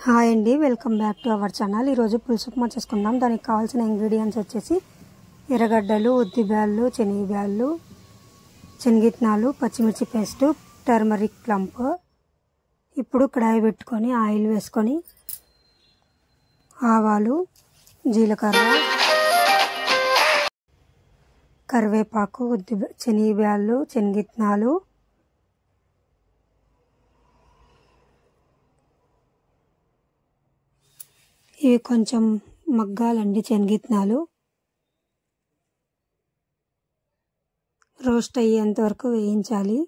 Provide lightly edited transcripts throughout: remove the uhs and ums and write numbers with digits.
Hi అండి, welcome back to our channel. ఈరోజు పులుసు ఉప్మా చేసుకుందాం. దానికి కావాల్సిన ఇంగ్రీడియంట్స్ వచ్చేసి ఎర్రగడ్డలు, ఉద్దిబ్యాళ్ళు, శనగబ్యాళ్ళు, శనగిత్తనాలు, పచ్చిమిర్చి పేస్టు, టర్మరిక్ క్లంప్. ఇప్పుడు కడాయి పెట్టుకొని ఆయిల్ వేసుకొని ఆవాలు, జీలకర్ర, కరివేపాకు, శనగబ్యాళ్ళు, శనగిత్తనాలు, ఇవి కొంచెం మగ్గాలండి. శనగిత్తనాలు రోస్ట్ అయ్యేంత వరకు వేయించాలి.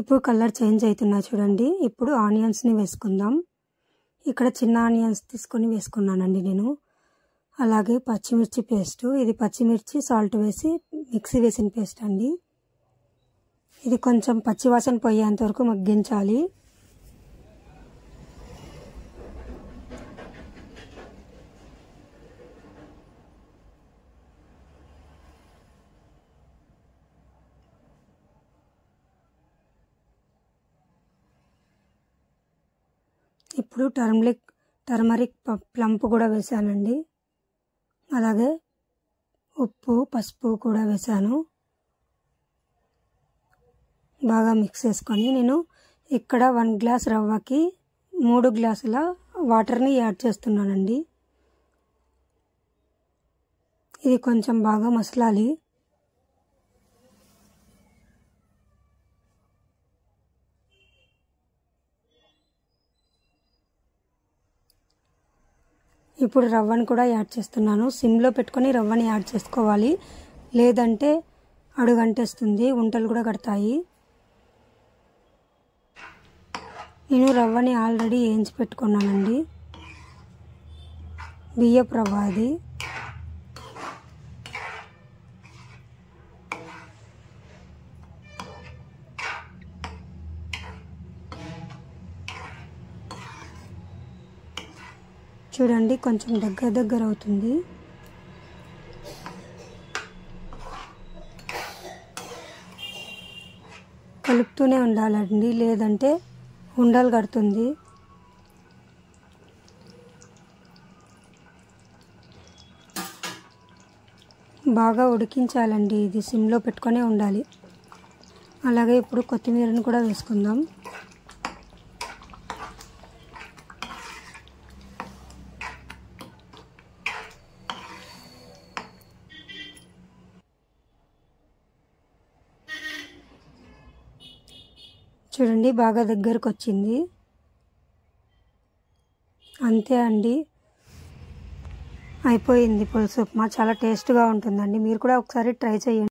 ఇప్పుడు కలర్ చేంజ్ అవుతున్నాయి చూడండి. ఇప్పుడు ఆనియన్స్ని వేసుకుందాం. ఇక్కడ చిన్న ఆనియన్స్ తీసుకొని వేసుకున్నానండి నేను. అలాగే పచ్చిమిర్చి పేస్టు, ఇది పచ్చిమిర్చి సాల్ట్ వేసి మిక్సీ వేసిన పేస్ట్ అండి. ఇది కొంచెం పచ్చివాసన పోయేంత వరకు మగ్గించాలి. ఇప్పుడు టర్మరిక్ ప్లంప్ కూడా వేసానండి. అలాగే ఉప్పు, పసుపు కూడా వేసాను. బాగా మిక్స్ చేసుకొని నేను ఇక్కడ 1 గ్లాస్ రవ్వకి 3 గ్లాసుల వాటర్ని యాడ్ చేస్తున్నానండి. ఇది కొంచెం బాగా మసలాలి. ఇప్పుడు రవ్వను కూడా యాడ్ చేస్తున్నాను. సిమ్లో పెట్టుకొని రవ్వని యాడ్ చేసుకోవాలి, లేదంటే అడుగంటేస్తుంది, ఉంటలు కూడా కడతాయి. నేను రవ్వని ఆల్రెడీ వేయించి పెట్టుకున్నానండి. బియ్యపు రవ్వ అది. చూడండి, కొంచెం దగ్గర అవుతుంది. కలుపుతూనే ఉండాలండి, లేదంటే ఉండలు కడుతుంది. బాగా ఉడికించాలండి, ఇది సిమ్లో పెట్టుకొనే ఉండాలి. అలాగే ఇప్పుడు కొత్తిమీరని కూడా వేసుకుందాం. చూడండి, బాగా దగ్గరకు వచ్చింది. అంతే అండి, అయిపోయింది పులుసు ఉప్మా. చాలా టేస్ట్గా ఉంటుందండి. మీరు కూడా ఒకసారి ట్రై చేయండి.